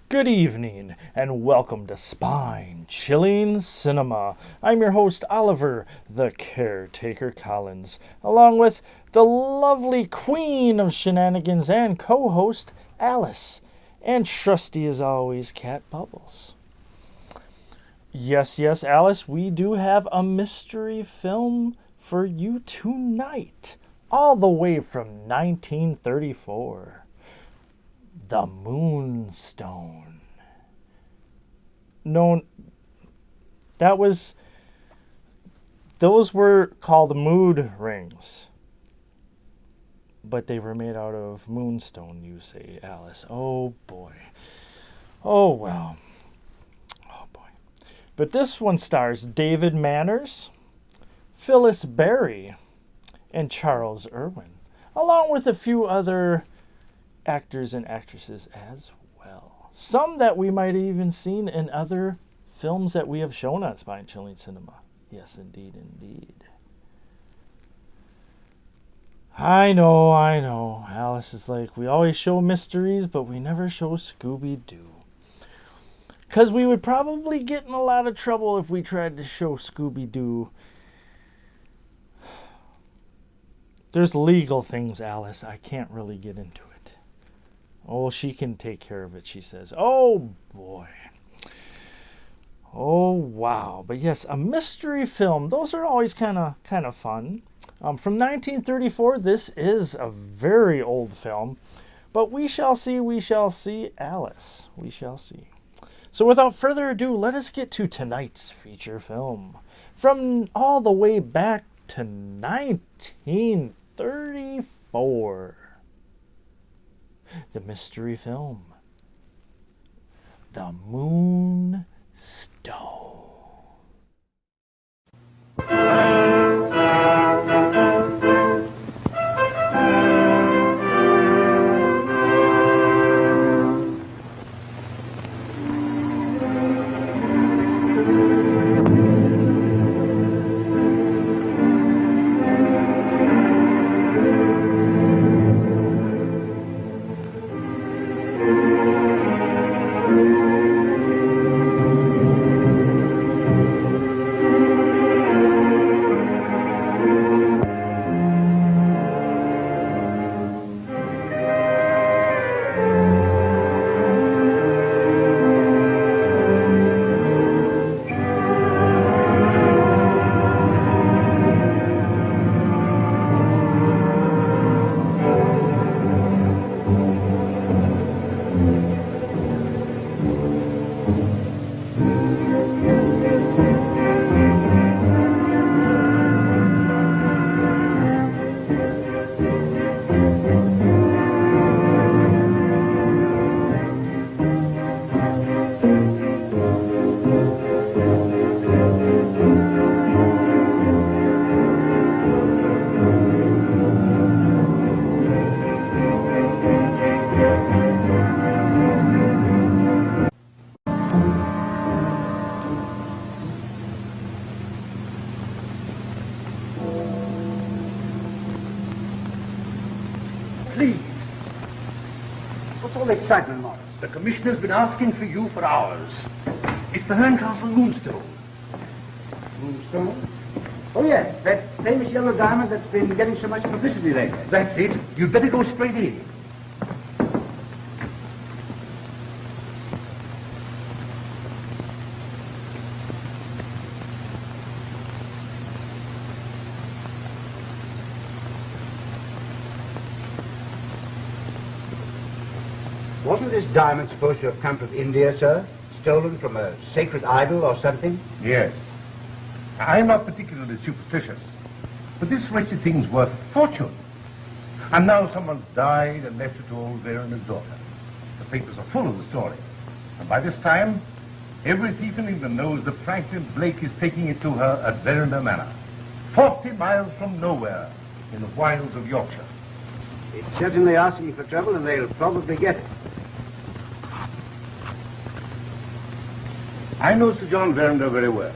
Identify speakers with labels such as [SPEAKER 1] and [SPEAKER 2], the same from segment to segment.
[SPEAKER 1] Good evening, and welcome to Spine-Chilling Cinema. I'm your host, Oliver, the Caretaker Collins, along with the lovely queen of shenanigans and co-host, Alice, and trusty as always, Cat Bubbles. Yes, Alice, we do have a mystery film for you tonight, all the way from 1934. The Moonstone. No, those were called mood rings. But they were made out of moonstone, you say, Alice. Oh, boy. Oh, well. Oh, boy. But this one stars David Manners, Phyllis Berry, and Charles Irwin, along with a few other actors and actresses as well. Some that we might have even seen in other films that we have shown on Spine Chilling Cinema. Yes, indeed. I know. Alice is like, we always show mysteries, but we never show Scooby-Doo. Because we would probably get in a lot of trouble if we tried to show Scooby-Doo. There's legal things, Alice. I can't really get into it. Oh, she can take care of it, she says. Oh, boy. Oh, wow. But yes, a mystery film. Those are always kind of fun. From 1934, this is a very old film. But we shall see, Alice. We shall see. So without further ado, let us get to tonight's feature film. From all the way back to 1934. The mystery film, The Moonstone.
[SPEAKER 2] Excitement, Morris. The commissioner's been asking for you for hours. It's the Herncastle Moonstone. Moonstone? Oh, yes. That famous yellow diamond that's been getting so much publicity lately. That's it. You'd better go straight in. Wasn't this diamond supposed to have come from India, sir? Stolen from a sacred idol or something?
[SPEAKER 3] Yes. I'm not particularly superstitious, but this wretched thing's worth a fortune. And now someone's died and left it to old Vera and his daughter. The papers are full of the story. And by this time, every thief in England knows that Franklin Blake is taking it to her at Verona Manor, 40 miles from nowhere in the wilds of Yorkshire.
[SPEAKER 2] It's certainly asking for trouble, and they'll probably get it.
[SPEAKER 3] I know Sir John Veranda very well.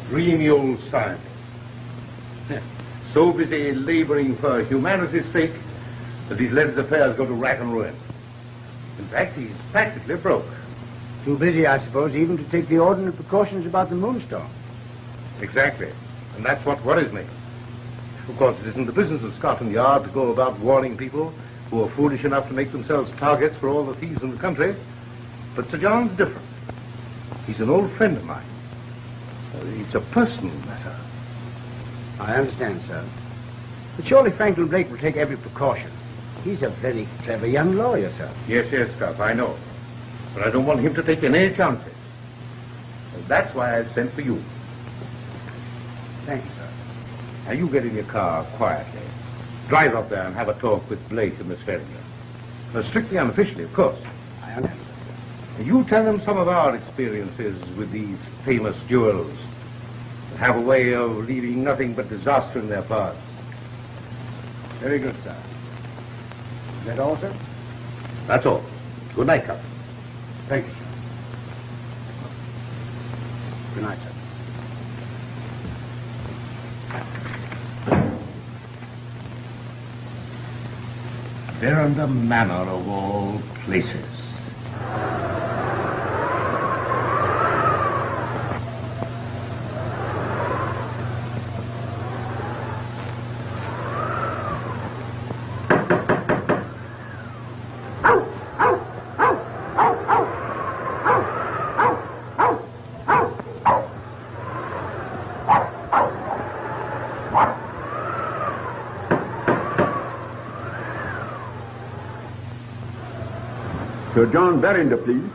[SPEAKER 3] Dreamy old scientist. So busy laboring for humanity's sake that he's let his affairs go to rack and ruin. In fact, he's practically broke.
[SPEAKER 2] Too busy, I suppose, even to take the ordinary precautions about the Moonstone.
[SPEAKER 3] Exactly. And that's what worries me. Of course, it isn't the business of Scotland Yard to go about warning people who are foolish enough to make themselves targets for all the thieves in the country. But Sir John's different. He's an old friend of mine. It's a personal matter.
[SPEAKER 2] I understand, sir. But surely Franklin Blake will take every precaution. He's a very clever young lawyer, sir.
[SPEAKER 3] Yes, Scott, I know. But I don't want him to take any chances. And that's why I've sent for you.
[SPEAKER 2] Thank you, sir.
[SPEAKER 3] Now, you get in your car quietly. Drive up there and have a talk with Blake and Miss Ferringer. Strictly unofficially, of course.
[SPEAKER 2] I understand.
[SPEAKER 3] You tell them some of our experiences with these famous jewels that have a way of leaving nothing but disaster in their paths.
[SPEAKER 2] Very good, sir. Is that all, sir?
[SPEAKER 3] That's all. Good night, Captain.
[SPEAKER 2] Thank you, sir. Good night, sir.
[SPEAKER 3] Veranda Manor of all places.
[SPEAKER 4] Sir John Verinder, please.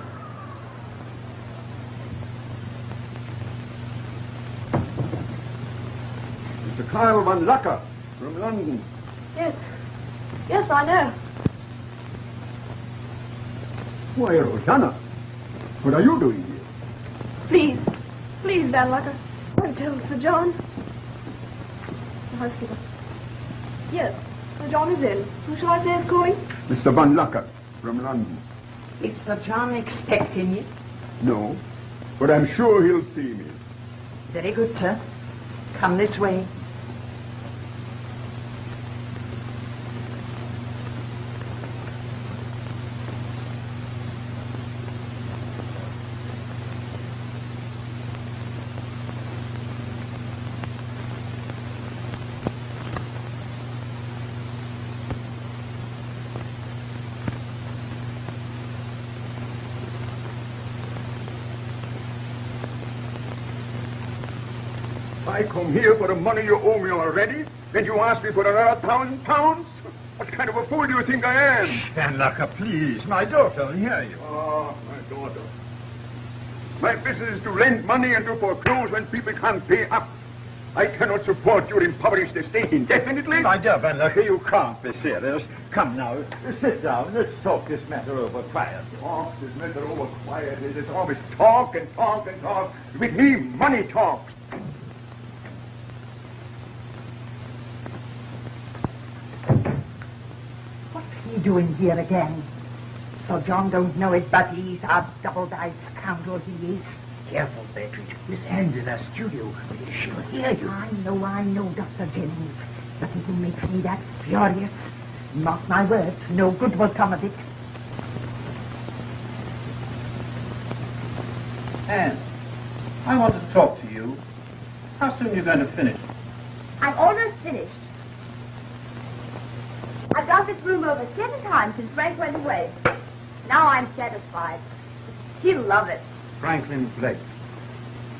[SPEAKER 4] Mr. Kyle Van Lucker from London.
[SPEAKER 5] Yes. Yes, I know.
[SPEAKER 4] Why, Rosanna, what are you doing here?
[SPEAKER 5] Please. Please, Van Lucker. Don't tell Sir John. The housekeeper. Yes, Sir John is in. Who shall I say is calling?
[SPEAKER 4] Mr. Van Lucker from London.
[SPEAKER 6] Is Sir John expecting you?
[SPEAKER 4] No, but I'm sure he'll see me.
[SPEAKER 6] Very good, sir. Come this way.
[SPEAKER 4] I come here for the money you owe me already, and you ask me for another £1,000? What kind of a fool do you think I am?
[SPEAKER 7] Van Lucker, please. My daughter will hear you.
[SPEAKER 4] Oh, my daughter. My business is to lend money and to foreclose when people can't pay up. I cannot support your impoverished estate indefinitely.
[SPEAKER 7] My dear Van Lucker, you can't be serious. Come now, sit down. Let's talk this matter over quietly.
[SPEAKER 4] Talk this matter over quietly. There's always talk and talk and talk. With me, money talks.
[SPEAKER 6] What's he doing here again? Sir John don't know it, but he's a double-dyed scoundrel, he is.
[SPEAKER 2] Careful, Beatrice. Miss Anne's in our studio. She'll hear you.
[SPEAKER 6] I know, Dr. Jennings. But he makes me that furious. Mark my words, no good will come of it.
[SPEAKER 7] Anne, I want to talk to you. How soon are you going to finish?
[SPEAKER 5] I'm almost finished. I've done this room over 7 times since Frank went away. Now I'm satisfied. He'll love it.
[SPEAKER 7] Franklin Blake.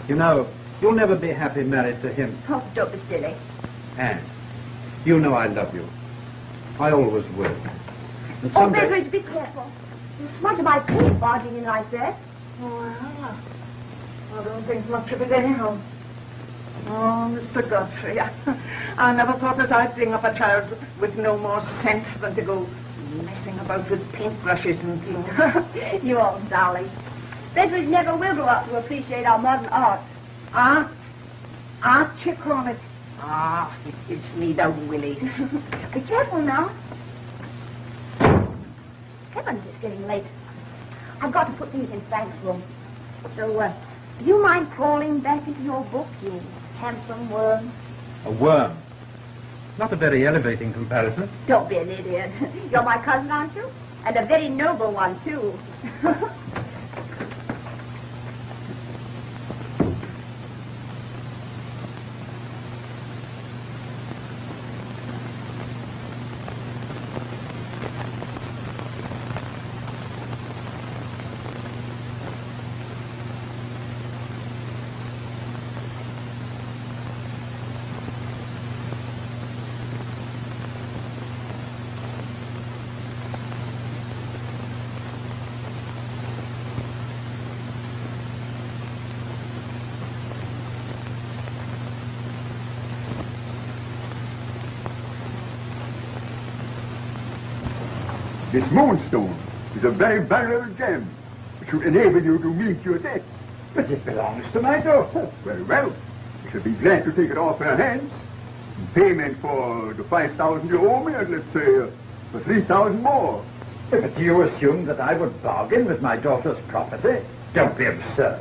[SPEAKER 7] You know, you'll never be happy married to him.
[SPEAKER 5] Oh, don't be silly.
[SPEAKER 7] Anne, you know I love you. I always will. And
[SPEAKER 5] Oh,
[SPEAKER 7] someday...
[SPEAKER 5] Beveridge, be careful. You smudge my paint barging in like that.
[SPEAKER 6] Oh, I don't think much of it anyhow. Oh, Mr. Godfrey, I never thought as I'd bring up a child with no more sense than to go messing about with paintbrushes and things.
[SPEAKER 5] You old darling. Beveridge never will grow up to appreciate our modern art.
[SPEAKER 6] Art, you call it? Ah, it's me, the Willie.
[SPEAKER 5] Be careful now. Heavens, it's getting late. I've got to put these in Frank's room. So, do you mind crawling back into your book, you handsome worm?
[SPEAKER 7] A worm. Not a very elevating comparison.
[SPEAKER 5] Don't be an idiot. You're my cousin, aren't you?
[SPEAKER 8] And a very noble one, too.
[SPEAKER 4] This Moonstone is a very valuable gem which will enable you to meet your debts.
[SPEAKER 7] But it belongs to my daughter.
[SPEAKER 4] Very well. I shall be glad to take it off her hands. In payment for the 5,000 you owe me, and let's say for 3,000 more.
[SPEAKER 7] But do you assume that I would bargain with my daughter's property? Don't be absurd.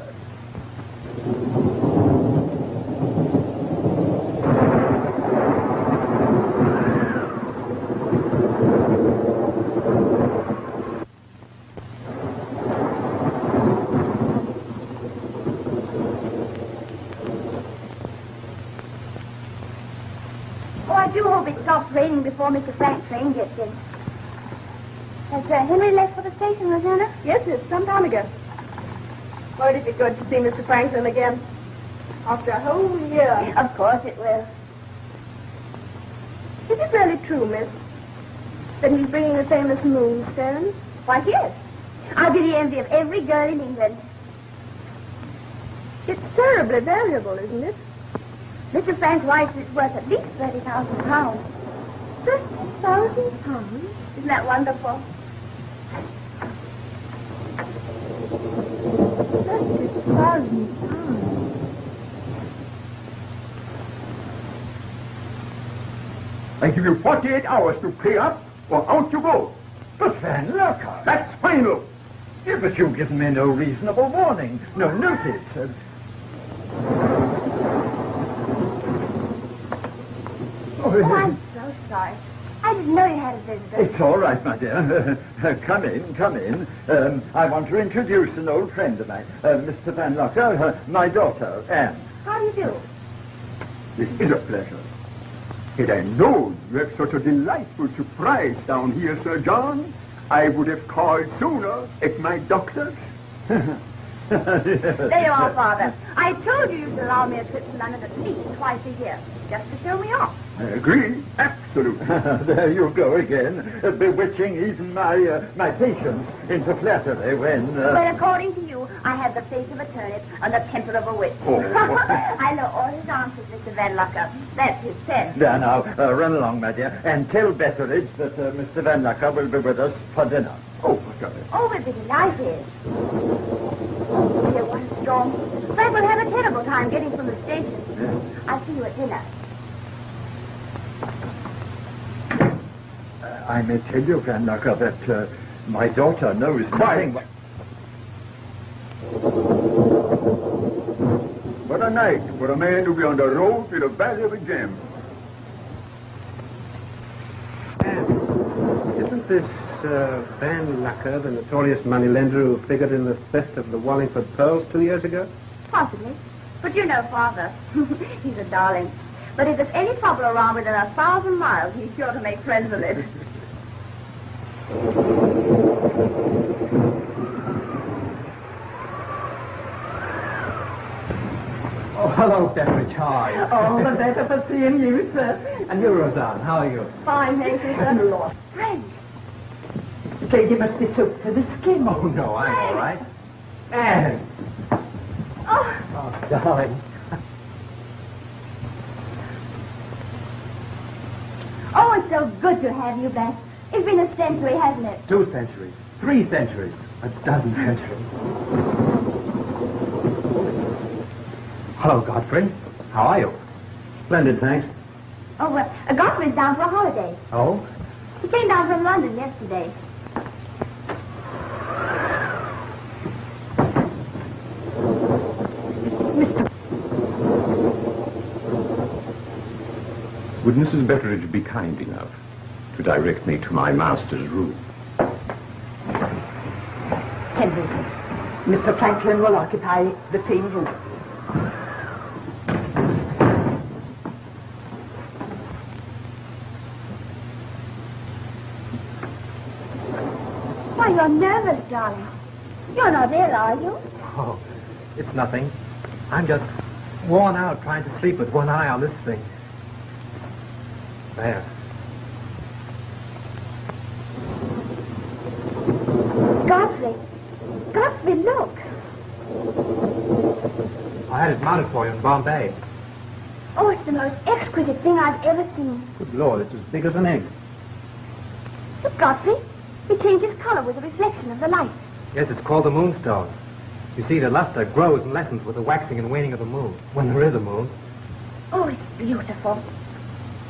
[SPEAKER 8] Raining before Mr. Frank's train gets in. Has Henry left for the station, Rosanna?
[SPEAKER 5] Yes, miss, some time ago. Won't it be good to see Mr. Franklin again? After a whole year.
[SPEAKER 8] Of course it will.
[SPEAKER 5] Is it really true, miss, that he's bringing the famous Moonstone?
[SPEAKER 8] Why, yes. I'll be the envy of every girl in England.
[SPEAKER 5] It's terribly valuable, isn't it?
[SPEAKER 8] Mr. Frank's wife is worth at least £30,000.
[SPEAKER 5] £30,000?
[SPEAKER 8] Isn't that wonderful?
[SPEAKER 5] £30,000.
[SPEAKER 4] I give you 48 hours to pay up, or out you go.
[SPEAKER 7] But then, look.
[SPEAKER 4] That's final.
[SPEAKER 7] Yeah, but you've given me no reasonable warning, no notice.
[SPEAKER 8] Oh, I'm so sorry. I didn't know you had a visitor.
[SPEAKER 7] It's all right, my dear. Come in, come in. I want to introduce an old friend of mine, Mr. Van Locker, my daughter, Anne.
[SPEAKER 8] How do you do?
[SPEAKER 4] It is a pleasure. Had I known you have such a delightful surprise down here, Sir John, I would have called sooner at my doctor's.
[SPEAKER 8] There you are, Father. I told you you'd allow me a trip to London at least twice a year, just to show me off.
[SPEAKER 4] I agree, absolutely.
[SPEAKER 7] There you go again, bewitching even my patients into flattery when...
[SPEAKER 8] Well, according to you, I have the face of a turnip and the temper of a witch.
[SPEAKER 4] Oh.
[SPEAKER 8] I know all his answers, Mr. Van Locker. That's his sense.
[SPEAKER 7] There now, run along, my dear, and tell Betteridge that Mr. Van Locker will be with us for dinner.
[SPEAKER 4] Oh, what a...
[SPEAKER 8] Oh, we'll be delighted. Oh, dear, what a storm. Frank will have a terrible time getting from the station.
[SPEAKER 7] Yes.
[SPEAKER 8] I'll see you at dinner.
[SPEAKER 7] I may tell you, Van Locker, that my daughter knows
[SPEAKER 4] Quiet.
[SPEAKER 7] nothing...
[SPEAKER 4] What a night for a man to be on the road with a valuable gem.
[SPEAKER 9] Isn't this Van Locker, the notorious moneylender who figured in the theft of the Wallingford pearls 2 years ago?
[SPEAKER 8] Possibly. But you know Father. He's a darling. But if there's any trouble around within 1,000 miles, he's sure to make friends with it.
[SPEAKER 9] Oh, hello, Betteridge. How are you?
[SPEAKER 6] All the better for seeing you, sir.
[SPEAKER 9] And you, Rosanne, how are you?
[SPEAKER 5] Fine, thank you, sir.
[SPEAKER 6] Lord.
[SPEAKER 8] Frank.
[SPEAKER 6] Afraid you must be soaked to the skin.
[SPEAKER 9] Oh, no, I'm all right. Anne!
[SPEAKER 8] Oh,
[SPEAKER 9] Oh, darling.
[SPEAKER 8] oh, it's so good to have you back. It's been a century, hasn't it?
[SPEAKER 9] 2 centuries. 3 centuries. A dozen centuries. Hello, Godfrey. How are you? Splendid, thanks.
[SPEAKER 8] Oh, Godfrey's down for a holiday.
[SPEAKER 9] Oh?
[SPEAKER 8] He came down from London yesterday.
[SPEAKER 3] Would Mrs. Betteridge be kind enough to direct me to my master's room?
[SPEAKER 6] Henry, Mr. Franklin will occupy the same room.
[SPEAKER 8] Why, you're nervous, darling. You're not ill, are you?
[SPEAKER 9] Oh, it's nothing. I'm just worn out trying to sleep with one eye on this thing. There.
[SPEAKER 8] Godfrey, look.
[SPEAKER 9] I had it mounted for you in Bombay.
[SPEAKER 8] Oh, it's the most exquisite thing I've ever seen.
[SPEAKER 9] Good Lord, it's as big as an egg.
[SPEAKER 8] Look, Godfrey. It changes color with the reflection of the light.
[SPEAKER 9] Yes, it's called the Moonstone. You see, the luster grows and lessens with the waxing and waning of the moon, when there is a moon.
[SPEAKER 8] Oh, it's beautiful.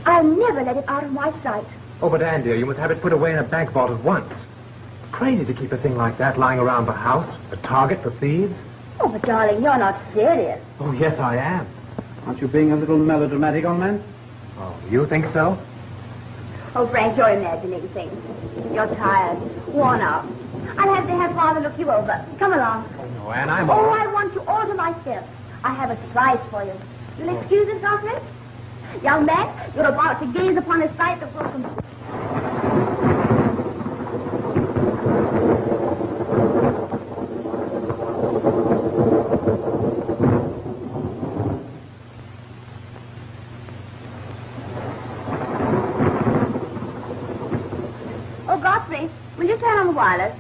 [SPEAKER 8] I'll never let it out of my sight.
[SPEAKER 9] Oh, but Anne, dear, you must have it put away in a bank vault at once. Crazy to keep a thing like that lying around the house, a target for thieves.
[SPEAKER 8] Oh, but darling, you're not serious.
[SPEAKER 9] Oh, yes, I am.
[SPEAKER 10] Aren't you being a little melodramatic, old man?
[SPEAKER 9] Oh, you think so?
[SPEAKER 8] Oh, Frank, you're imagining things. You're tired, worn out. I'll have to have Father look you over. Come along.
[SPEAKER 9] Oh, no, Anne, I'm all
[SPEAKER 8] Oh,
[SPEAKER 9] right.
[SPEAKER 8] I want you all to myself. I have a surprise for you. You'll excuse us, Godfrey? Young man, you're about to gaze upon a sight that will completely... Oh, Godfrey, will you turn on the wireless?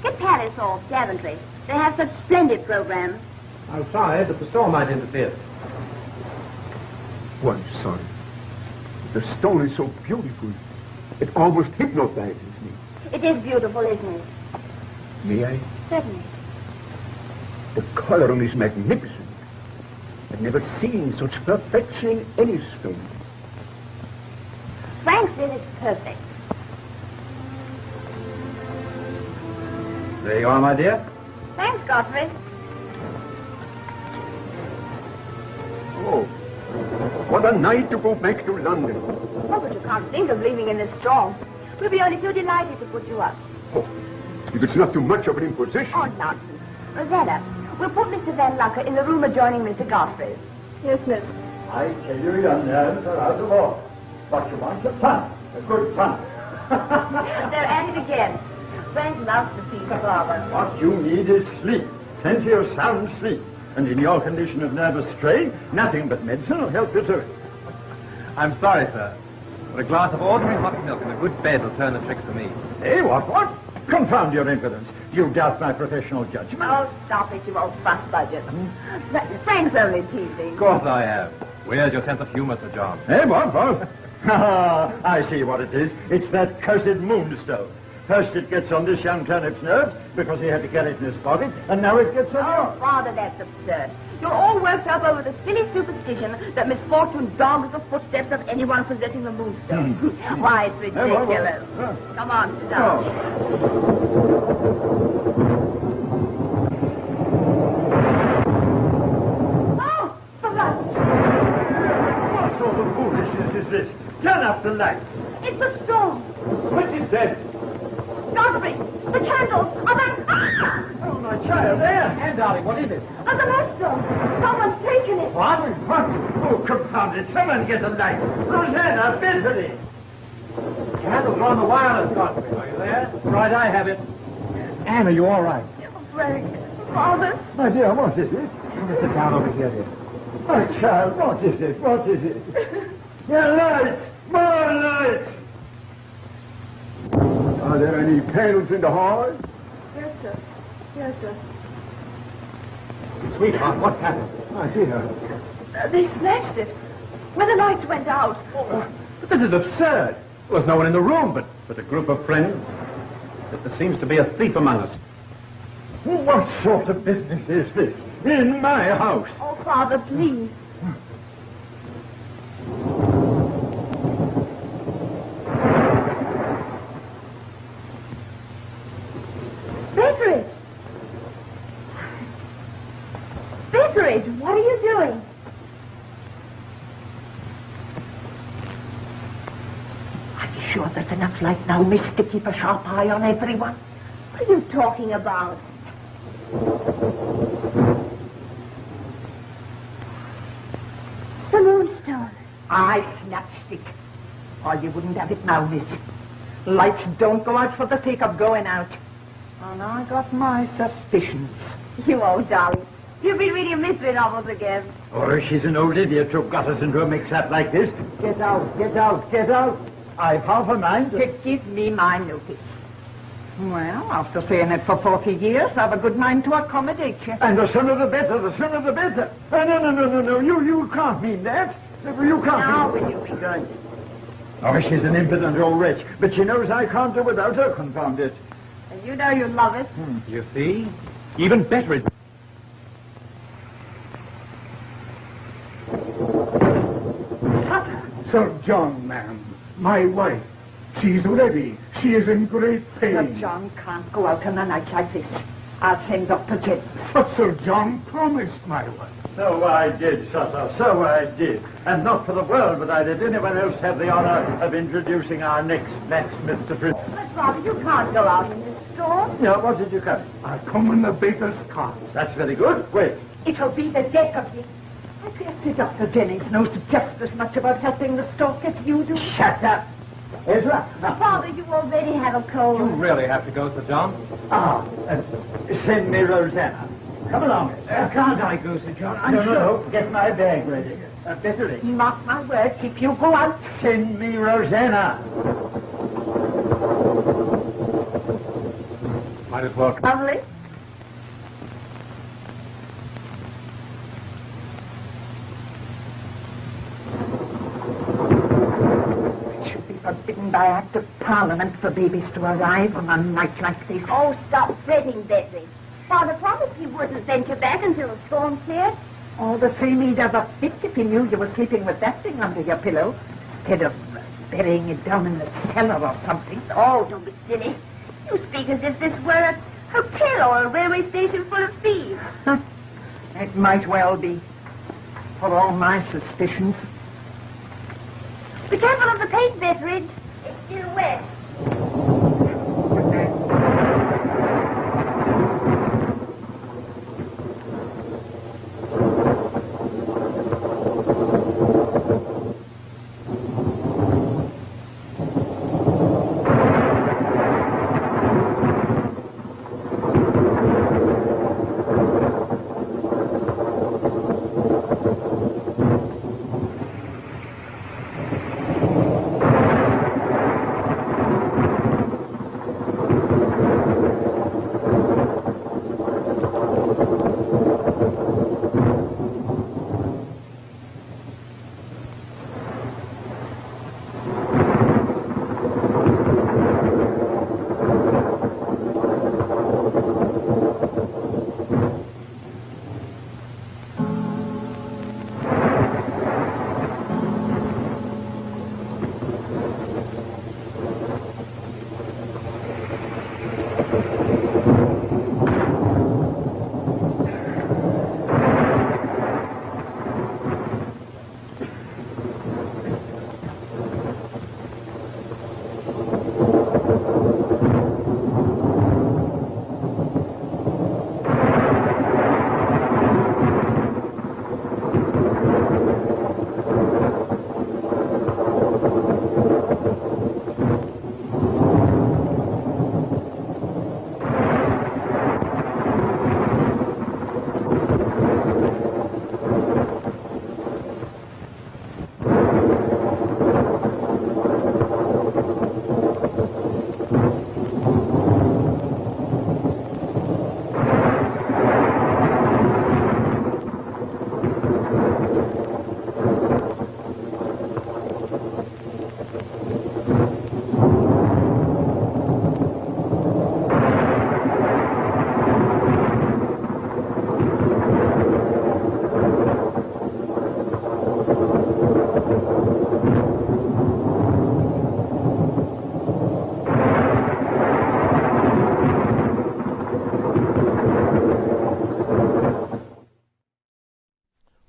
[SPEAKER 8] Get Paris off Daventry. They have such splendid programs.
[SPEAKER 10] I'm sorry, but the storm might interfere.
[SPEAKER 4] Well, I'm sorry. The stone is so beautiful. It almost hypnotizes me.
[SPEAKER 8] It is beautiful, isn't it?
[SPEAKER 4] May I?
[SPEAKER 8] Certainly.
[SPEAKER 4] The coloring is magnificent. I've never seen such perfection in any stone.
[SPEAKER 8] Frank says it's perfect.
[SPEAKER 10] There you are, my dear.
[SPEAKER 8] Thanks, Godfrey.
[SPEAKER 4] Oh, what a night to go back to London.
[SPEAKER 8] Oh, but you can't think of leaving in this storm. We'll be only too delighted to put you up.
[SPEAKER 4] Oh, if it's not too much of an imposition.
[SPEAKER 8] Oh, nonsense. Rosetta, we'll put Mr. Van Lucker in the room adjoining Mr. Godfrey's.
[SPEAKER 5] Yes, miss.
[SPEAKER 7] I tell you, your nerves are out of order. What you want is fun, a good fun.
[SPEAKER 8] They're at it again. Frank loves to see Father.
[SPEAKER 7] What you need is sleep, plenty of sound sleep. And in your condition of nervous strain, nothing but medicine will help you to it.
[SPEAKER 9] I'm sorry, sir. But a glass of ordinary hot milk and a good bed will turn the trick for me.
[SPEAKER 7] Eh, what? Confound your impudence. You doubt my professional judgment.
[SPEAKER 8] Oh, stop it, you old fuss budget. Frank's only teasing.
[SPEAKER 9] Of course I have. Where's your sense of humor, Sir John?
[SPEAKER 7] Eh, what? I see what it is. It's that cursed Moonstone. First it gets on this young turnip's nerves because he had to carry it in his pocket, and now it gets on
[SPEAKER 8] Oh, Father, that's absurd. You're all worked up over the silly superstition that misfortune dogs the footsteps of anyone possessing the Moonstone. Why, it's ridiculous. Come on, sit down. Oh, the light!
[SPEAKER 7] What sort of foolishness is this? Turn up the light.
[SPEAKER 8] It's a storm.
[SPEAKER 7] What is that?
[SPEAKER 8] Godfrey, the candles are back. Ah!
[SPEAKER 7] Oh, my child, there. And, darling, what is it?
[SPEAKER 8] The Moonstone. Someone's taken it.
[SPEAKER 7] What? Oh, confound it. Someone get a light. Rosanna, Bethany.
[SPEAKER 10] Candles are on the wireless, Godfrey. Are you there? Right, I have it. Anne, are you all right?
[SPEAKER 8] Frank, Father.
[SPEAKER 7] My dear, what is it?
[SPEAKER 10] Come and sit down over here, dear.
[SPEAKER 7] My child, what is it? What is it? Your light! More light! Are there any candles in the hall?
[SPEAKER 5] Yes, sir. Yes, sir.
[SPEAKER 10] Sweetheart, what happened?
[SPEAKER 7] My dear.
[SPEAKER 5] They smashed it. When the lights went out.
[SPEAKER 10] But this is absurd. There was no one in the room but a group of friends. There seems to be a thief among us.
[SPEAKER 7] What sort of business is this? In my house?
[SPEAKER 8] Oh, Father, please. Betteridge, what are you doing?
[SPEAKER 6] Are you sure there's enough light now, miss, to keep a sharp eye on everyone?
[SPEAKER 8] What are you talking about? The Moonstone.
[SPEAKER 6] Aye, snapstick. Or you wouldn't have it now, miss. Lights don't go out for the sake of going out. And I got my suspicions.
[SPEAKER 8] You old darling. You've been reading mystery novels again.
[SPEAKER 7] Or she's an old idiot who got us into a mix-up like this. Get out, get out, get out. I've half a mind
[SPEAKER 6] to give me my notice. Well, after saying it for 40 years, I've a good mind to accommodate you.
[SPEAKER 7] And the sooner the better, the sooner the better. No, you can't mean that. You can't
[SPEAKER 8] Now
[SPEAKER 7] mean...
[SPEAKER 8] will you be good?
[SPEAKER 7] Oh, she's an impudent old wretch, but she knows I can't do without her, confound it.
[SPEAKER 8] And you know you love it.
[SPEAKER 10] You see? Even better it...
[SPEAKER 3] Sir John, ma'am, my wife. She's ready. She is in great pain.
[SPEAKER 6] Sir John can't go out on a night like this. I'll send Dr. Jennings.
[SPEAKER 3] But Sir John promised, my wife.
[SPEAKER 7] So I did, Sutter, so I did. And not for the world would I let anyone else have the honor of introducing our next blacksmith to Prince.
[SPEAKER 8] But, Father, you can't go out in this storm.
[SPEAKER 7] No, what did you come?
[SPEAKER 3] I come in the baker's cart.
[SPEAKER 7] That's very good. Wait.
[SPEAKER 6] It'll be the death of you. I guess Dr. Jennings knows just as much about helping the stock as you do.
[SPEAKER 7] Shut up. Ezra.
[SPEAKER 8] But, Father, you already have a cold.
[SPEAKER 10] You really have to go, Sir John.
[SPEAKER 7] Send me Rosanna. Come along.
[SPEAKER 10] Can't I go, Sir John?
[SPEAKER 7] No. Get my bag ready. Bitterly.
[SPEAKER 6] Mark my words, if you go out...
[SPEAKER 7] Send me Rosanna.
[SPEAKER 10] Might as well...
[SPEAKER 6] Lovely. It should be forbidden by Act of Parliament for babies to arrive on a night like this.
[SPEAKER 8] Oh, stop fretting, Betty. Father promised he wouldn't send you back until the storm cleared.
[SPEAKER 6] All the same, he'd have a fit if he knew you were sleeping with that thing under your pillow, instead of burying it down in the cellar or something.
[SPEAKER 8] Oh, don't be silly. You speak as if this were a hotel or a railway station full of thieves.
[SPEAKER 6] It might well be, for all my suspicions.
[SPEAKER 8] Be careful of the paint, Betteridge. It's still wet.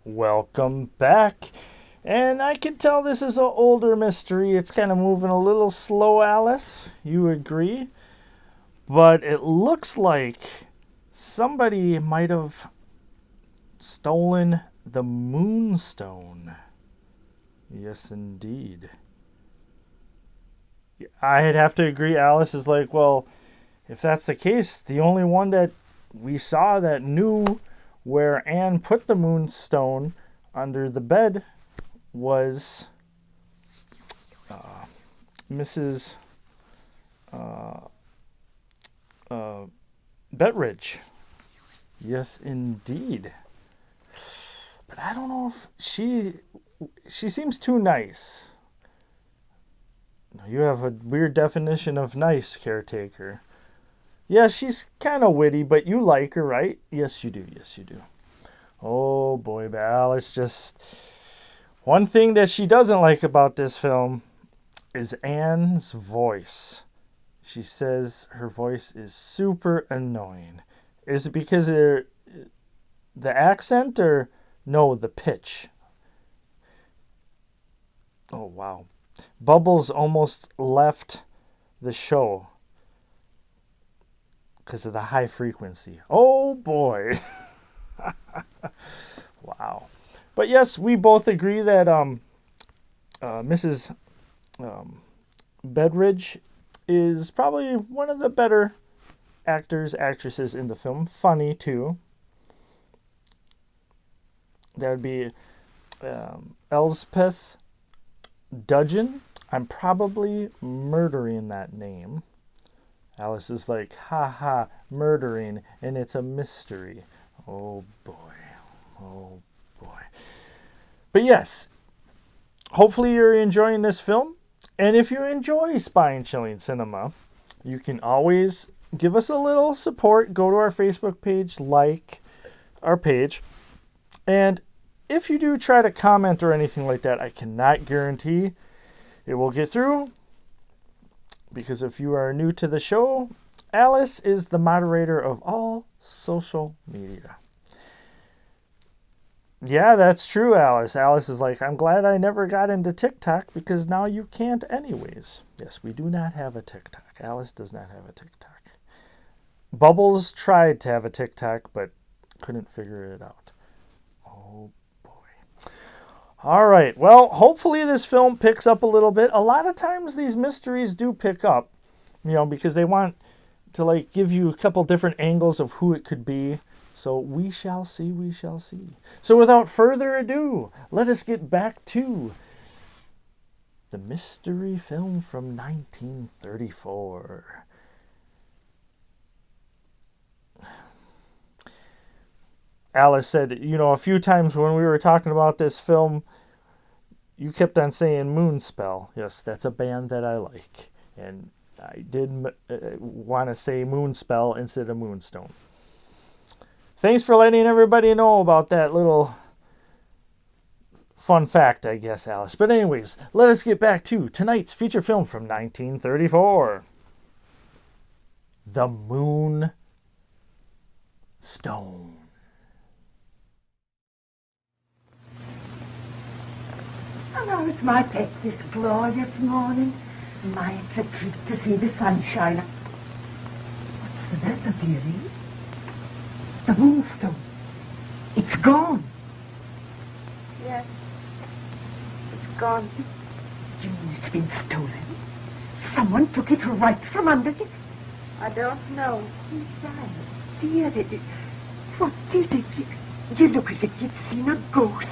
[SPEAKER 1] Welcome back. And I can tell this is an older mystery. It's kind of moving a little slow, Alice. You agree? But it looks like somebody might have stolen the Moonstone. Yes, indeed. I'd have to agree. Alice is like, well, if that's the case, the only one that we saw that knew where Anne put the Moonstone under the bed was Mrs. Betridge. Yes, indeed. But I don't know if she seems too nice. You have a weird definition of nice, Caretaker. Yeah, she's kind of witty, but you like her, right? Yes, you do. Yes, you do. Oh, boy, but Alice just... One thing that she doesn't like about this film is Anne's voice. She says her voice is super annoying. Is it because of the accent or... No, the pitch. Oh, wow. Bubbles almost left the show because of the high frequency. Oh, boy. Wow. But yes, we both agree that Mrs. Betridge is probably one of the better actresses in the film. Funny, too. That would be Elspeth Dudgeon. I'm probably murdering that name. Alice is like, ha ha, murdering, and it's a mystery. Oh boy. Oh boy. But yes, hopefully you're enjoying this film. And if you enjoy Spine Chilling Cinema, you can always give us a little support. Go to our Facebook page, like our page. And if you do try to comment or anything like that, I cannot guarantee it will get through. Because if you are new to the show, Alice is the moderator of all social media. Yeah, that's true, Alice. Alice is like, I'm glad I never got into TikTok because now you can't anyways. Yes, we do not have a TikTok. Alice does not have a TikTok. Bubbles tried to have a TikTok, but couldn't figure it out. Oh, boy. All right. Well, hopefully this film picks up a little bit. A lot of times these mysteries do pick up, because they want to, give you a couple different angles of who it could be. So we shall see, we shall see. So without further ado, let us get back to the mystery film from 1934. Alice said, a few times when we were talking about this film, you kept on saying Moonspell. Yes, that's a band that I like. And I did want to say Moonspell instead of Moonstone. Thanks for letting everybody know about that little fun fact, I guess, Alice. But anyways, let us get back to tonight's feature film from 1934. The Moonstone.
[SPEAKER 6] Oh, it's my pet this glorious morning. My, it's a treat to see the sunshine. What's the matter, dearie? The Moonstone. It's gone.
[SPEAKER 8] Yes. It's gone.
[SPEAKER 6] It's been stolen. Someone took it right from under you.
[SPEAKER 8] I don't know.
[SPEAKER 6] Dear, what is it? You look as if you'd seen a ghost.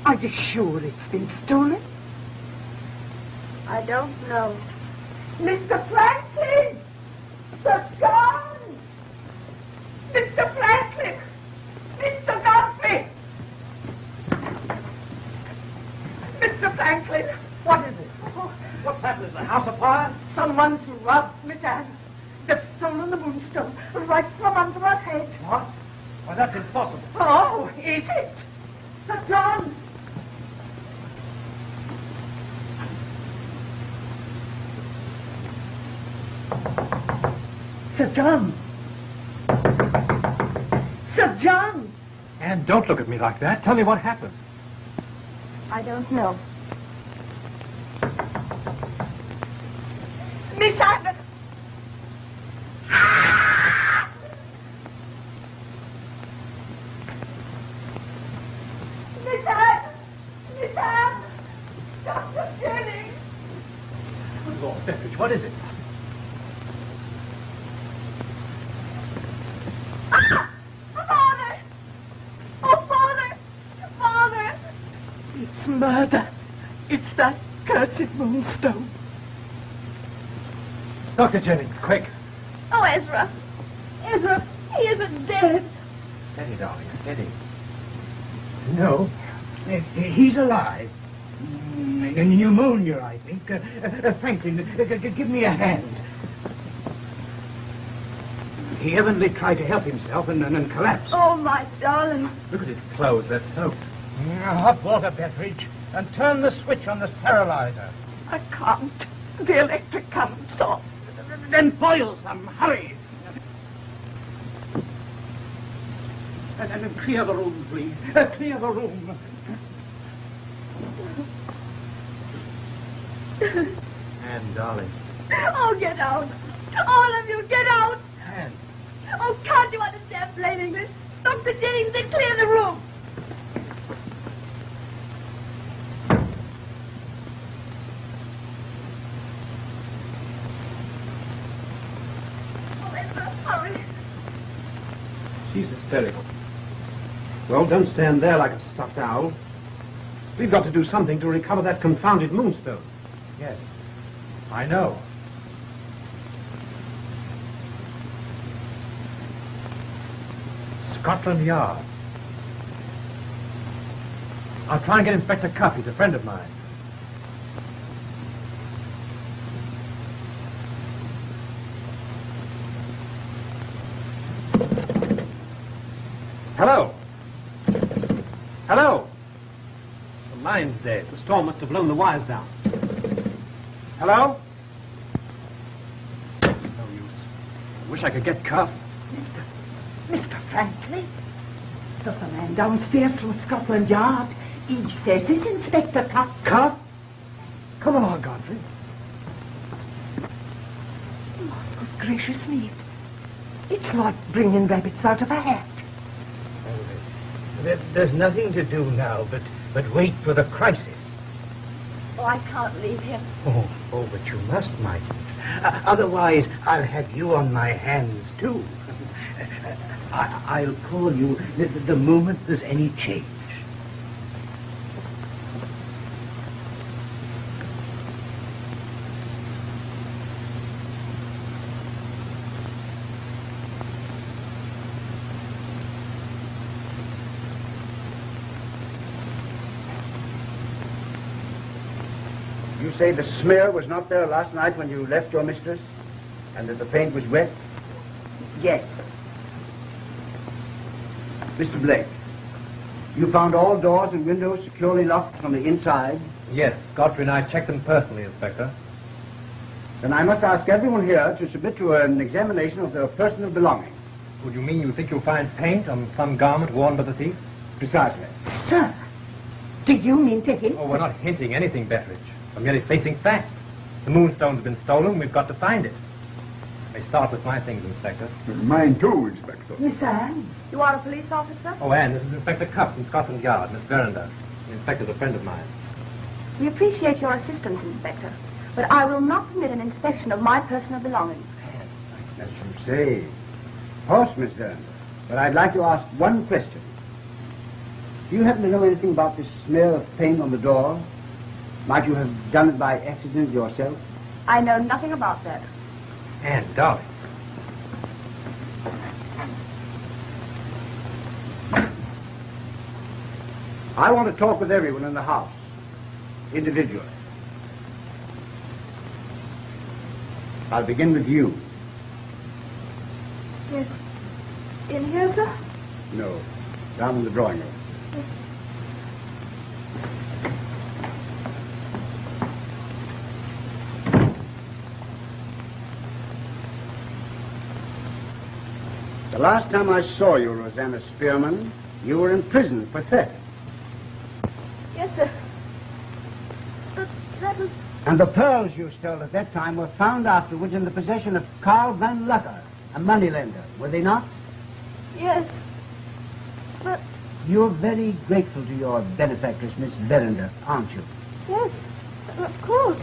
[SPEAKER 6] Are you sure it's been stolen?
[SPEAKER 8] I don't know.
[SPEAKER 6] Mr. Franklin! Sir John! Mr. Franklin! Mr. Godfrey! Mr. Franklin!
[SPEAKER 10] What is it? What's happened? Is the house afire?
[SPEAKER 6] Someone's robbed Miss Anne. They've stolen the Moonstone right from under her head.
[SPEAKER 10] What? Why, that's impossible.
[SPEAKER 6] Oh, is it? Sir John! Sir John! Sir John!
[SPEAKER 10] Anne, don't look at me like that. Tell me what happened.
[SPEAKER 8] I don't know.
[SPEAKER 6] Miss Anne! murder. It's that cursed Moonstone.
[SPEAKER 10] Dr. Jennings, quick.
[SPEAKER 8] Oh, Ezra. Ezra, he isn't dead.
[SPEAKER 10] Steady, darling, steady.
[SPEAKER 2] No, he's alive. Pneumonia, I think. Franklin, give me a hand. He evidently tried to help himself and collapsed.
[SPEAKER 8] Oh, my darling.
[SPEAKER 10] Look at his clothes, they're soaked.
[SPEAKER 2] Hot water, Bettridge, and turn the switch on the sterilizer.
[SPEAKER 6] I can't. The electric current's off.
[SPEAKER 2] Then boil some. Hurry. And clear the room, please. Clear the room.
[SPEAKER 10] Anne, darling.
[SPEAKER 8] Oh, get out. All of you, get out.
[SPEAKER 10] Anne.
[SPEAKER 8] Oh, can't you understand plain English? Dr. Jennings, they clear the room. Oh, Ezra, hurry.
[SPEAKER 10] She's hysterical. Well, don't stand there like a stuffed owl. We've got to do something to recover that confounded Moonstone.
[SPEAKER 9] Yes, I know. Scotland Yard. I'll try and get Inspector Cuff. He's a friend of mine. Hello. Hello. The line's dead. The storm must have blown the wires down. Hello? No use. I wish I could get Cuff.
[SPEAKER 6] Mr. Franklin? There's a man downstairs from Scotland Yard. He says it's Inspector Cuff.
[SPEAKER 9] Cuff? Come along, Godfrey.
[SPEAKER 6] Oh, good gracious me. It's like bringing rabbits out of a hat.
[SPEAKER 2] There's nothing to do now but wait for the crisis.
[SPEAKER 8] Oh, I can't leave him.
[SPEAKER 2] Oh, but you must, my dear. Otherwise, I'll have you on my hands, too. I'll call you the moment there's any change.
[SPEAKER 11] You say the smear was not there last night when you left your mistress? And that the paint was wet?
[SPEAKER 6] Yes.
[SPEAKER 11] Mr. Blake, you found all doors and windows securely locked from the inside?
[SPEAKER 9] Yes, Godfrey and I checked them personally, Inspector.
[SPEAKER 11] Then I must ask everyone here to submit to an examination of their personal belongings.
[SPEAKER 9] Would you mean you think you'll find paint on some garment worn by the thief?
[SPEAKER 11] Precisely.
[SPEAKER 6] Sir, do you mean to hint?
[SPEAKER 9] Oh, we're not hinting anything, Bettridge. We're merely facing facts. The Moonstone's been stolen. We've got to find it. I start with my things, Inspector.
[SPEAKER 4] Mine too, Inspector.
[SPEAKER 6] Miss Anne?
[SPEAKER 8] You are a police officer?
[SPEAKER 9] Oh, Anne, this is Inspector Cuff from Scotland Yard, Miss Verinder. The inspector's a friend of mine.
[SPEAKER 8] We appreciate your assistance, Inspector, but I will not permit an inspection of my personal belongings.
[SPEAKER 11] As you say. Of course, Miss Dern. But I'd like to ask one question. Do you happen to know anything about this smear of paint on the door? Might you have done it by accident yourself?
[SPEAKER 8] I know nothing about that.
[SPEAKER 9] Anne, darling.
[SPEAKER 11] I want to talk with everyone in the house, individually. I'll begin with you.
[SPEAKER 5] Yes. In here, sir?
[SPEAKER 11] No, down in the drawing room.
[SPEAKER 5] Yes.
[SPEAKER 11] The last time I saw you, Rosanna Spearman, you were in prison for theft.
[SPEAKER 5] Yes, sir. But that was...
[SPEAKER 11] And the pearls you stole at that time were found afterwards in the possession of Carl Van Lucker, a moneylender, were they not?
[SPEAKER 5] Yes. But...
[SPEAKER 11] You're very grateful to your benefactress, Miss Verinder, aren't you?
[SPEAKER 5] Yes, of course.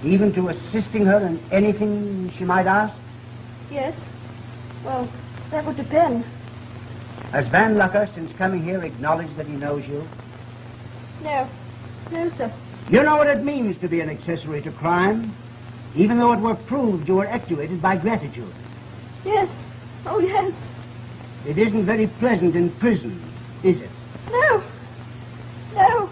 [SPEAKER 11] Even to assisting her in anything she might ask?
[SPEAKER 5] Yes. Well, that would depend.
[SPEAKER 11] Has Van Lucker, since coming here, acknowledged that he knows you?
[SPEAKER 5] No. No, sir.
[SPEAKER 11] You know what it means to be an accessory to crime? Even though it were proved you were actuated by gratitude.
[SPEAKER 5] Yes. Oh, yes.
[SPEAKER 11] It isn't very pleasant in prison, is it?
[SPEAKER 5] No. No.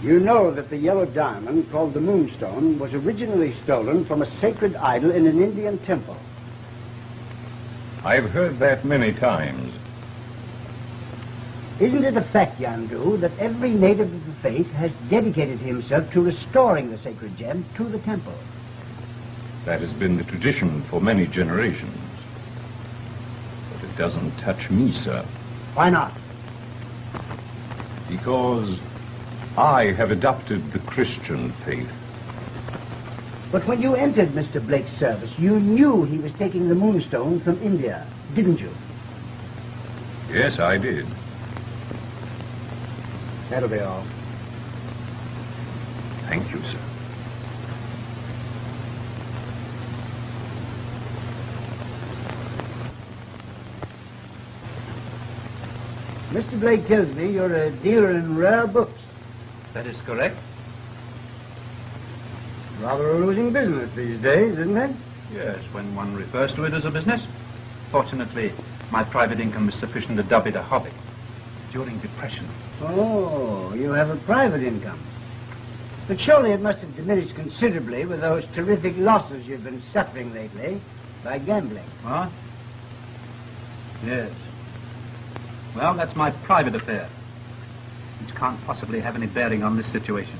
[SPEAKER 11] You know that the yellow diamond, called the Moonstone, was originally stolen from a sacred idol in an Indian temple.
[SPEAKER 12] I've heard that many times.
[SPEAKER 11] Isn't it a fact, Yandu, that every native of the faith has dedicated himself to restoring the sacred gem to the temple?
[SPEAKER 12] That has been the tradition for many generations. But it doesn't touch me, sir.
[SPEAKER 11] Why not?
[SPEAKER 12] Because I have adopted the Christian faith.
[SPEAKER 11] But when you entered Mr. Blake's service, you knew he was taking the Moonstone from India, didn't you?
[SPEAKER 12] Yes, I did.
[SPEAKER 11] That'll be all.
[SPEAKER 12] Thank you, sir.
[SPEAKER 11] Mr. Blake tells me you're a dealer in rare books.
[SPEAKER 13] That is correct.
[SPEAKER 11] Rather a losing business these days, isn't it?
[SPEAKER 13] Yes, when one refers to it as a business. Fortunately, my private income is sufficient to dub it a hobby. During depression.
[SPEAKER 11] Oh, you have a private income. But surely it must have diminished considerably with those terrific losses you've been suffering lately by gambling.
[SPEAKER 13] What? Yes. Well, that's my private affair. It can't possibly have any bearing on this situation.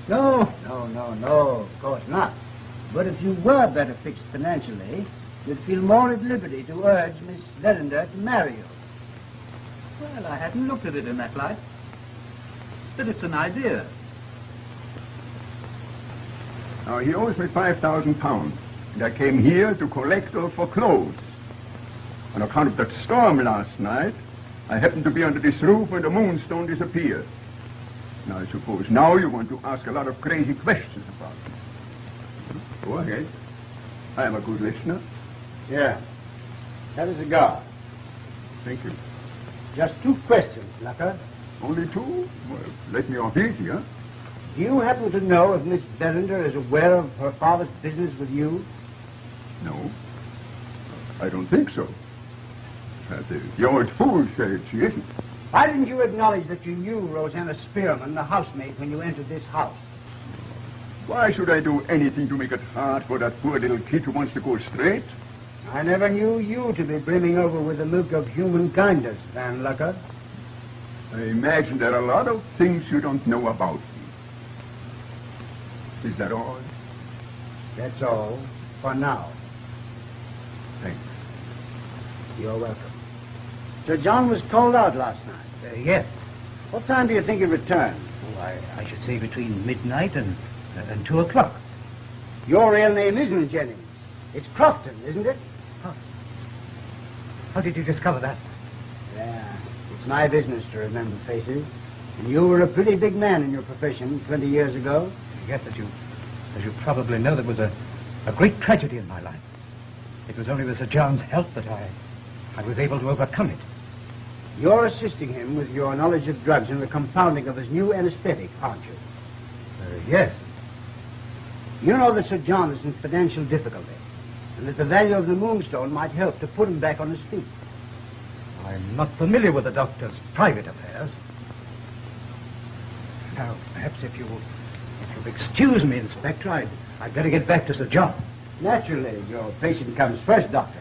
[SPEAKER 11] No, of course not. But if you were better fixed financially, you'd feel more at liberty to urge Miss Verinder to marry you.
[SPEAKER 13] Well, I hadn't looked at it in that light. But it's an idea.
[SPEAKER 4] Now, he owes me £5,000, and I came here to collect her for clothes. On account of that storm last night, I happened to be under this roof when the Moonstone disappeared. Now, I suppose now you want to ask a lot of crazy questions about me. Go ahead. I am a good listener.
[SPEAKER 11] Yeah. Have a cigar.
[SPEAKER 4] Thank you.
[SPEAKER 11] Just 2 questions, Lucker.
[SPEAKER 4] Only 2? Well, let me off easy, huh?
[SPEAKER 11] Do you happen to know if Miss Verinder is aware of her father's business with you?
[SPEAKER 4] No. I don't think so. The old fool said she isn't.
[SPEAKER 11] Why didn't you acknowledge that you knew Rosanna Spearman, the housemaid, when you entered this house?
[SPEAKER 4] Why should I do anything to make it hard for that poor little kid who wants to go straight?
[SPEAKER 11] I never knew you to be brimming over with the milk of human kindness, Van Lucker.
[SPEAKER 4] I imagine there are a lot of things you don't know about me. Is that all?
[SPEAKER 11] That's all, for now.
[SPEAKER 4] Thanks.
[SPEAKER 11] You're welcome. Sir John was called out last night.
[SPEAKER 10] Yes.
[SPEAKER 11] What time do you think he returned?
[SPEAKER 10] Oh, I should say between midnight and 2 o'clock.
[SPEAKER 11] Your real name isn't Jennings. It's Crofton, isn't it?
[SPEAKER 10] How did you discover that?
[SPEAKER 11] Yeah, it's my business to remember faces. And you were a pretty big man in your profession 20 years ago.
[SPEAKER 10] Yes, as you probably know, there was a great tragedy in my life. It was only with Sir John's help that I was able to overcome it.
[SPEAKER 11] You're assisting him with your knowledge of drugs and the compounding of his new anesthetic, aren't you?
[SPEAKER 10] Yes.
[SPEAKER 11] You know that Sir John is in financial difficulty, and that the value of the Moonstone might help to put him back on his feet.
[SPEAKER 10] I'm not familiar with the doctor's private affairs. Now, perhaps if you'll excuse me, Inspector, I'd better get back to Sir John.
[SPEAKER 11] Naturally, your patient comes first, Doctor.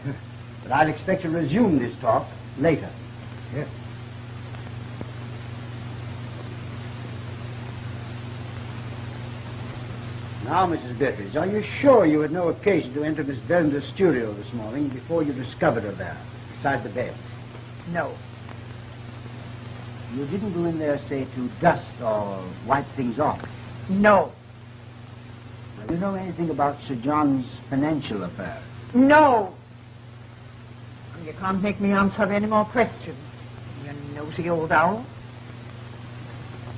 [SPEAKER 11] But I'll expect to resume this talk later.
[SPEAKER 10] Yes.
[SPEAKER 11] Now, Mrs. Bettridge, are you sure you had no occasion to enter Miss Verinder's studio this morning before you discovered her there, beside the bed?
[SPEAKER 6] No.
[SPEAKER 11] You didn't go in there, say, to dust or wipe things off?
[SPEAKER 6] No.
[SPEAKER 11] Now, do you know anything about Sir John's financial affairs?
[SPEAKER 6] No. You can't make me answer any more questions, you nosy old owl.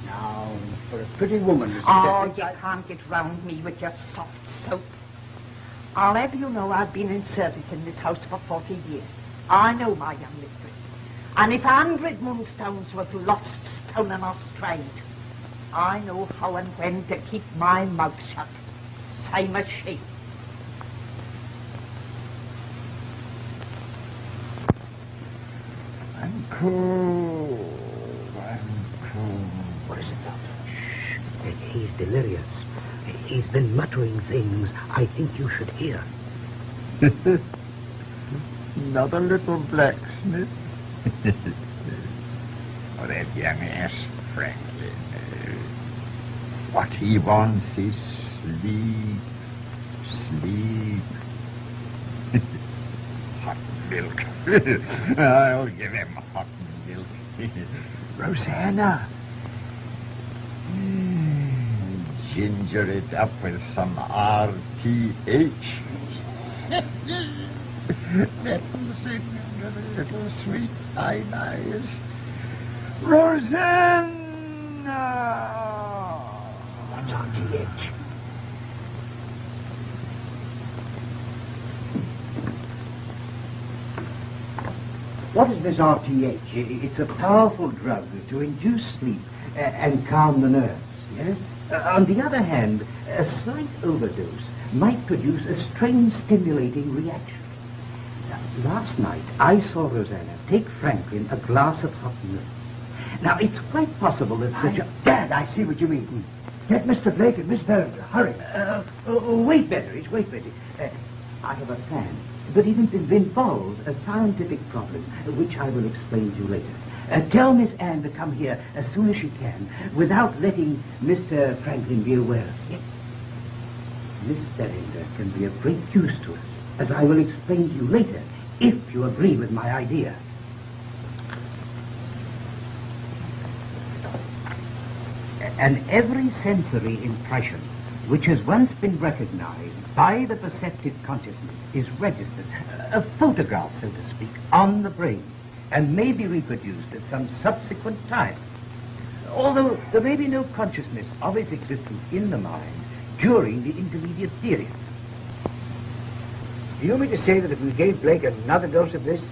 [SPEAKER 11] Now, for a pretty woman, Mrs.
[SPEAKER 6] Oh,
[SPEAKER 11] Bettridge,
[SPEAKER 6] you can't get round me with your soft soap. I'll have you know I've been in service in this house for 40 years. I know my young mistress. And if 100 Moonstones was lost town in our stride. I know how and when to keep my mouth shut. Same as she.
[SPEAKER 11] I'm cold. What is it, Doctor?
[SPEAKER 14] Shh. He's delirious. He's been muttering things I think you should hear.
[SPEAKER 4] Not a little blacksmith. Oh, that young ass, Franklin. What he wants is sleep. Sleep. Hot milk. I'll give him hot milk. Rosanna. Ginger it up with some RTH. Little signal, little sweet eyes. Rosanna!
[SPEAKER 14] What's RTH?
[SPEAKER 11] What is this RTH? It's a powerful drug to induce sleep and calm the nerves, yes? On the other hand, a slight overdose might produce a strange stimulating reaction. Last night, I saw Rosanna take Franklin a glass of hot milk. Now, it's quite possible that such a... Dad, I see what you mean. Get Mr. Blake and Miss Verinder. Hurry. Wait, Betteridge, wait, Betty. I have a plan, but it involves a scientific problem, which I will explain to you later. Tell Miss Anne to come here as soon as she can, without letting Mr. Franklin be aware of it. Miss Verinder can be of great use to us, as I will explain to you later, if you agree with my idea. And every sensory impression which has once been recognized by the perceptive consciousness is registered, a photograph, so to speak, on the brain, and may be reproduced at some subsequent time, although there may be no consciousness of its existence in the mind during the intermediate period.
[SPEAKER 14] Do you mean to say that if we gave Blake another dose of this,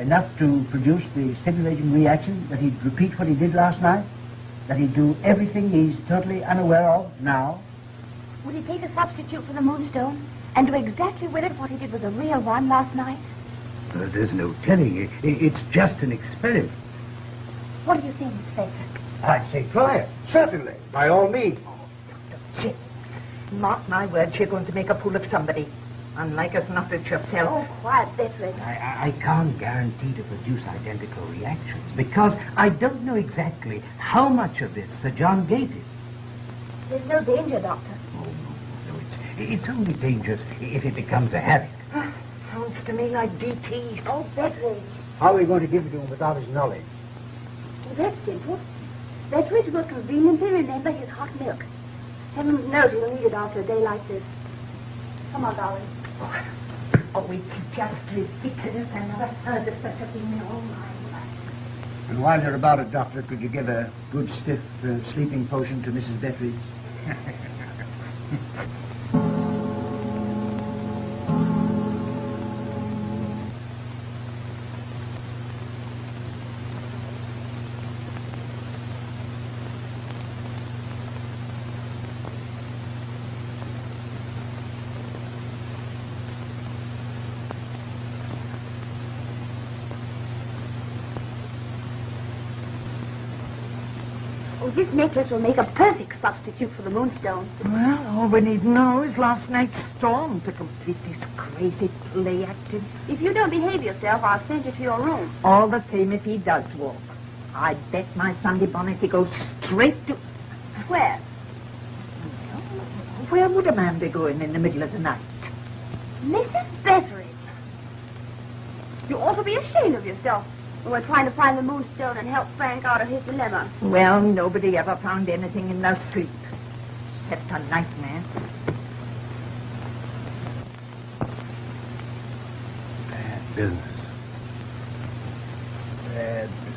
[SPEAKER 11] Enough to produce the stimulating reaction, that he'd repeat what he did last night? That he'd do everything he's totally unaware of now?
[SPEAKER 8] Would he take a substitute for the Moonstone and do exactly with it what he did with the real one last night?
[SPEAKER 14] There's no telling. It's just an experiment.
[SPEAKER 8] What do you think, Inspector?
[SPEAKER 14] I'd say try it. Certainly. By all means.
[SPEAKER 6] She, mark my word, she's going to make a fool of somebody. Unlike us not it herself.
[SPEAKER 8] Oh, quiet, Betteridge.
[SPEAKER 14] I can't guarantee to produce identical reactions because I don't know exactly how much of this Sir John gave him.
[SPEAKER 8] There's no danger, Doctor.
[SPEAKER 14] Oh, no, it's only dangerous if it becomes a habit.
[SPEAKER 6] Sounds to me like DT.
[SPEAKER 8] Oh, Betteridge.
[SPEAKER 14] How are we going to give it to him without his knowledge?
[SPEAKER 8] Well, that's simple. Betteridge will conveniently remember his hot milk. Heaven knows he'll need it after a day like this. Come on, darling.
[SPEAKER 6] Oh, it's just ridiculous. I never heard of such a thing in all my life.
[SPEAKER 11] And while you're about it, Doctor, could you give a good stiff sleeping potion to Mrs. Betteridge?
[SPEAKER 8] Oh, this necklace will make a perfect substitute for the Moonstone.
[SPEAKER 6] Well, all we need now is last night's storm to complete this crazy play acting.
[SPEAKER 8] If you don't behave yourself, I'll send you to your room.
[SPEAKER 6] All the same if he does walk. I bet my Sunday bonnet he goes straight to...
[SPEAKER 8] Where?
[SPEAKER 6] Where would a man be going in the middle of the night?
[SPEAKER 8] Mrs. Betteridge. You ought to be ashamed of yourself. We're trying to find the Moonstone and help Frank out of his dilemma.
[SPEAKER 6] Well, nobody ever found anything in their sleep. Except a nightmare.
[SPEAKER 14] Bad business. Bad business.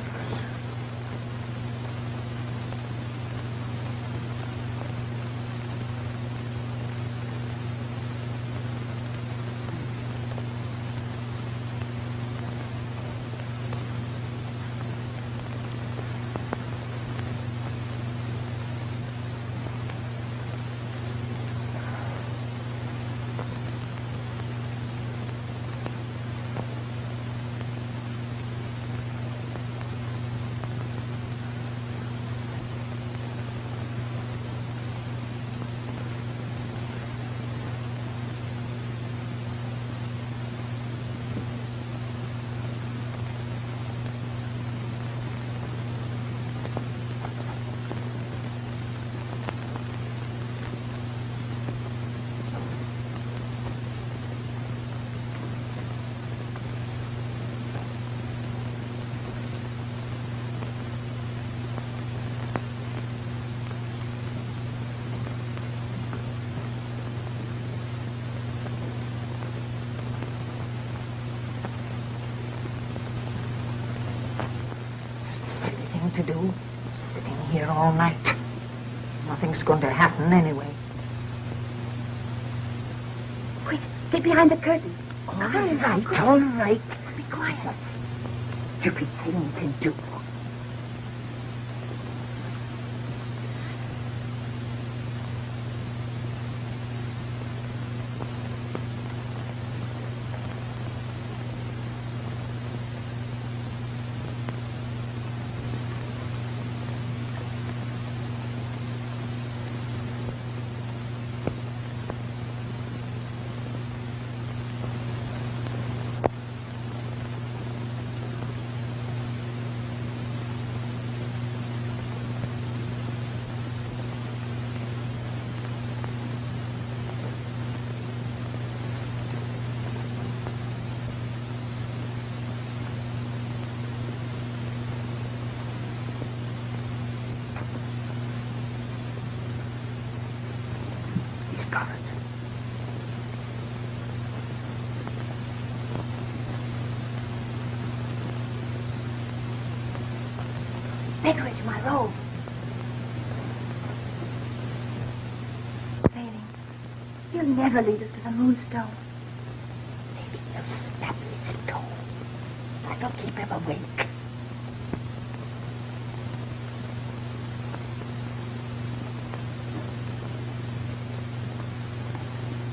[SPEAKER 14] to do? Sitting here all night. Nothing's going to happen anyway.
[SPEAKER 8] Quick, get behind the curtain.
[SPEAKER 14] All right.
[SPEAKER 8] Be quiet.
[SPEAKER 14] Stupid thing to do.
[SPEAKER 8] Beckeridge, my robe. Failing. He'll never lead us to the Moonstone.
[SPEAKER 14] Maybe he'll snap his toe. That'll keep him awake.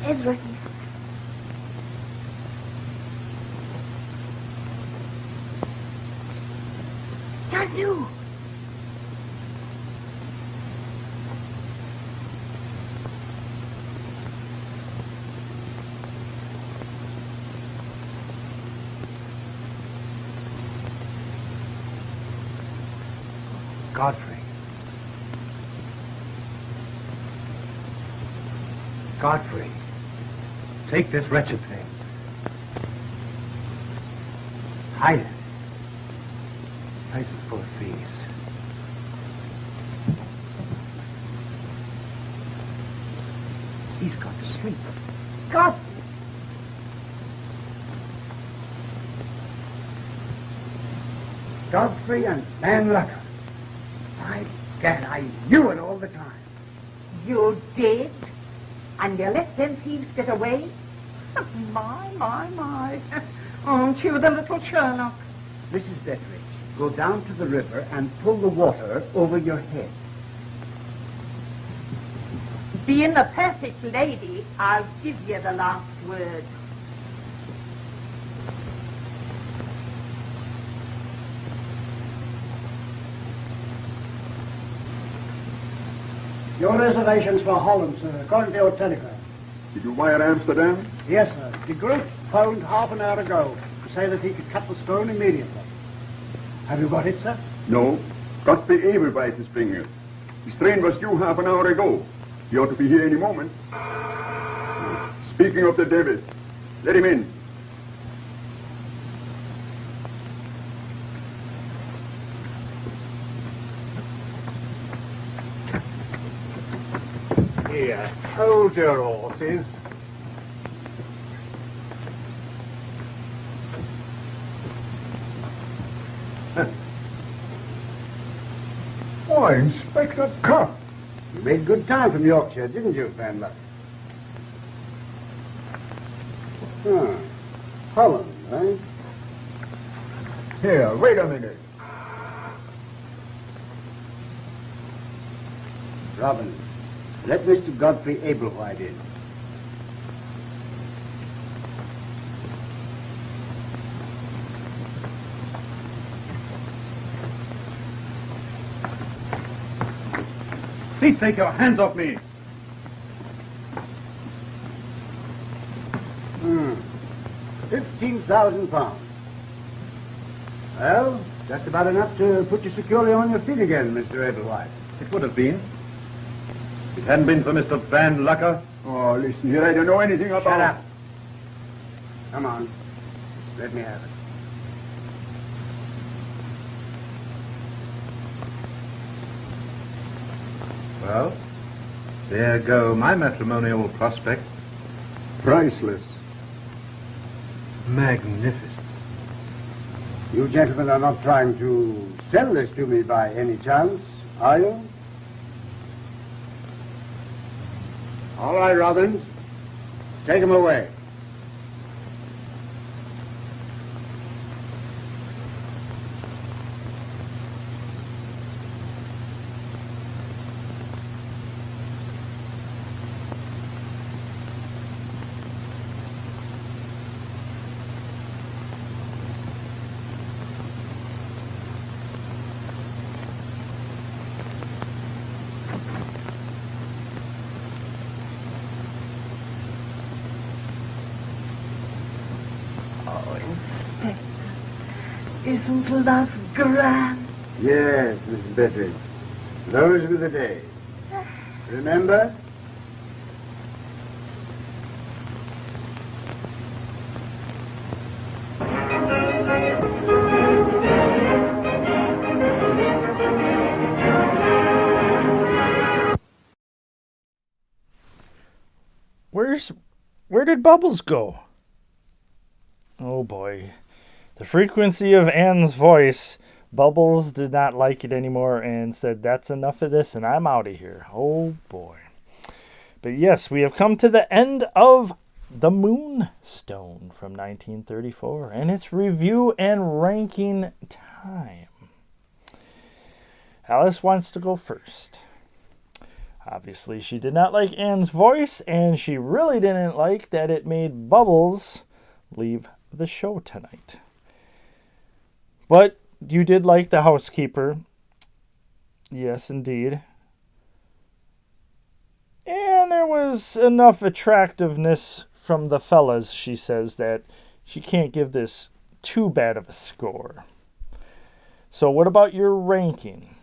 [SPEAKER 8] Ezra, he's... Yazoo!
[SPEAKER 10] Godfrey. Godfrey. Take this wretched thing. Hide it. The place is full of thieves. He's gone to sleep.
[SPEAKER 8] God!
[SPEAKER 11] Godfrey and Van Lucker. By gad, I knew it all the time.
[SPEAKER 6] You did? And you let them thieves get away? My. Aren't you the little Sherlock?
[SPEAKER 11] Mrs. Betteridge, go down to the river and pull the water over your head.
[SPEAKER 6] Being a perfect lady, I'll give you the last word.
[SPEAKER 11] Your reservations for Holland, sir, according to your telegram.
[SPEAKER 4] Did you wire Amsterdam?
[SPEAKER 11] Yes, sir. De Groot phoned half an hour ago to say that he could cut the stone immediately. Have you got it, sir?
[SPEAKER 4] No. Godfrey Edelweiss is bringing it. His train was due half an hour ago. He ought to be here any moment. Speaking of the devil, let him in.
[SPEAKER 10] Here, hold your horses.
[SPEAKER 11] Why, Inspector Cuff. You made good time from Yorkshire, didn't you, Van Luck? Holland, eh?
[SPEAKER 4] Here, wait a minute.
[SPEAKER 11] Robin, let Mr. Godfrey Ablewhite in.
[SPEAKER 4] Please take your hands off me.
[SPEAKER 11] 15,000 pounds. Well, that's about enough to put you securely on your feet again, Mr. Ablewhite.
[SPEAKER 12] It would have been. If it hadn't been for Mr. Van Lucker.
[SPEAKER 4] Oh, listen here, I don't know anything about...
[SPEAKER 11] Shut up. Come on. Let me have it.
[SPEAKER 12] Well, there go my matrimonial prospects.
[SPEAKER 4] Priceless.
[SPEAKER 10] Magnificent.
[SPEAKER 11] You gentlemen are not trying to sell this to me by any chance, are you? All right, Robbins. Take him away.
[SPEAKER 6] Isn't that grand?
[SPEAKER 11] Yes, Mrs. Bettridge. Those were the days. Remember?
[SPEAKER 1] Where did Bubbles go? Oh boy. The frequency of Anne's voice. Bubbles did not like it anymore and said, that's enough of this and I'm out of here. Oh boy. But yes, we have come to the end of The Moonstone from 1934 and it's review and ranking time. Alice wants to go first. Obviously, she did not like Anne's voice, and she really didn't like that it made Bubbles leave the show tonight. But you did like the housekeeper. Yes, indeed. And there was enough attractiveness from the fellas, she says, that she can't give this too bad of a score. So what about your ranking?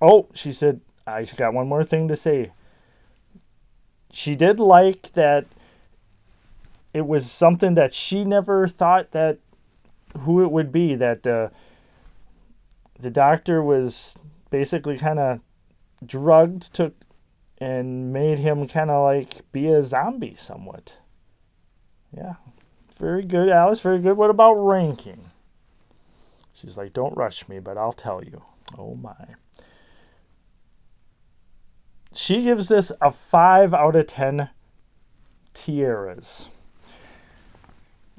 [SPEAKER 1] Oh, she said, I got one more thing to say. She did like that it was something that she never thought that who it would be, that the doctor was basically kind of drugged, took and made him kind of like be a zombie somewhat. Yeah, very good, Alice, very good. What about ranking? She's like, don't rush me, but I'll tell you. Oh my. She gives this a 5 out of 10 tiaras.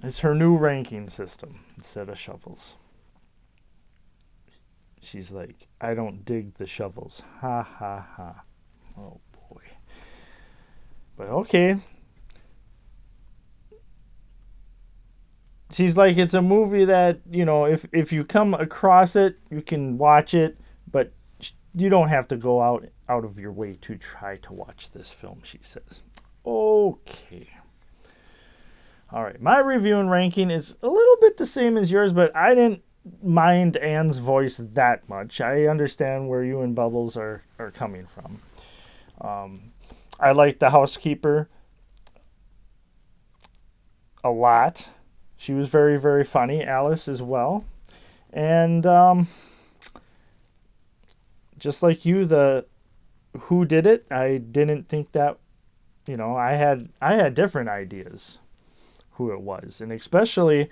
[SPEAKER 1] It's her new ranking system instead of shovels. She's like, I don't dig the shovels. Ha ha ha. Oh boy. But okay. She's like, it's a movie that, you know, if you come across it, you can watch it, but you don't have to go out of your way to try to watch this film, she says. Okay. All right. My review and ranking is a little bit the same as yours, but I didn't mind Anne's voice that much. I understand where you and Bubbles are coming from. I like the housekeeper a lot. She was very, very funny. Alice as well. And just like you, the who did it, I didn't think that, you know, I had different ideas who it was. And especially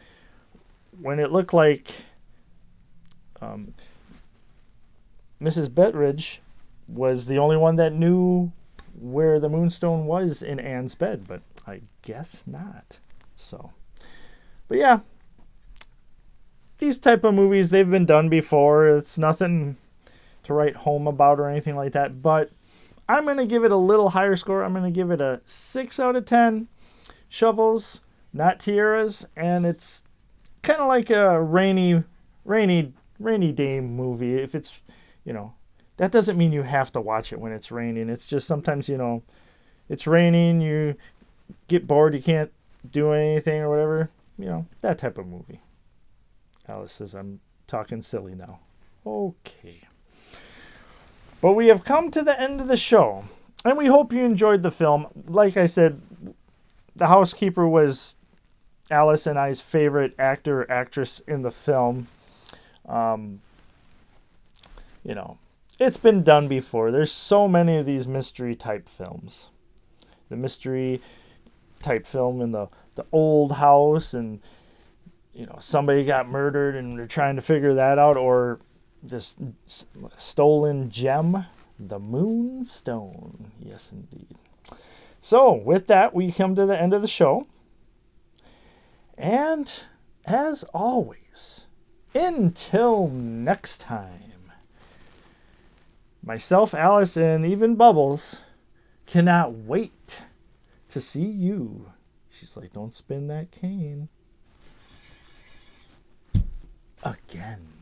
[SPEAKER 1] when it looked like Mrs. Bettridge was the only one that knew where the Moonstone was in Anne's bed, but I guess not. So, but yeah, these type of movies, they've been done before. It's nothing to write home about or anything like that, but I'm going to give it a little higher score. I'm going to give it a 6 out of 10 shovels, not tiaras, and it's kind of like a rainy day movie. If it's, you know, that doesn't mean you have to watch it when it's raining. It's just sometimes, you know, it's raining, you get bored, you can't do anything or whatever, you know, that type of movie. Alice says I'm talking silly now. Okay. But we have come to the end of the show, and we hope you enjoyed the film. Like I said, the housekeeper was Alice and I's favorite actor or actress in the film. You know, it's been done before. There's so many of these mystery type films. The mystery type film in the old house, and somebody got murdered and they're trying to figure that out, or this stolen gem, the Moonstone. Yes, indeed. So, with that, we come to the end of the show. And, as always, until next time, myself, Alice, and even Bubbles cannot wait to see you. She's like, don't spin that cane again.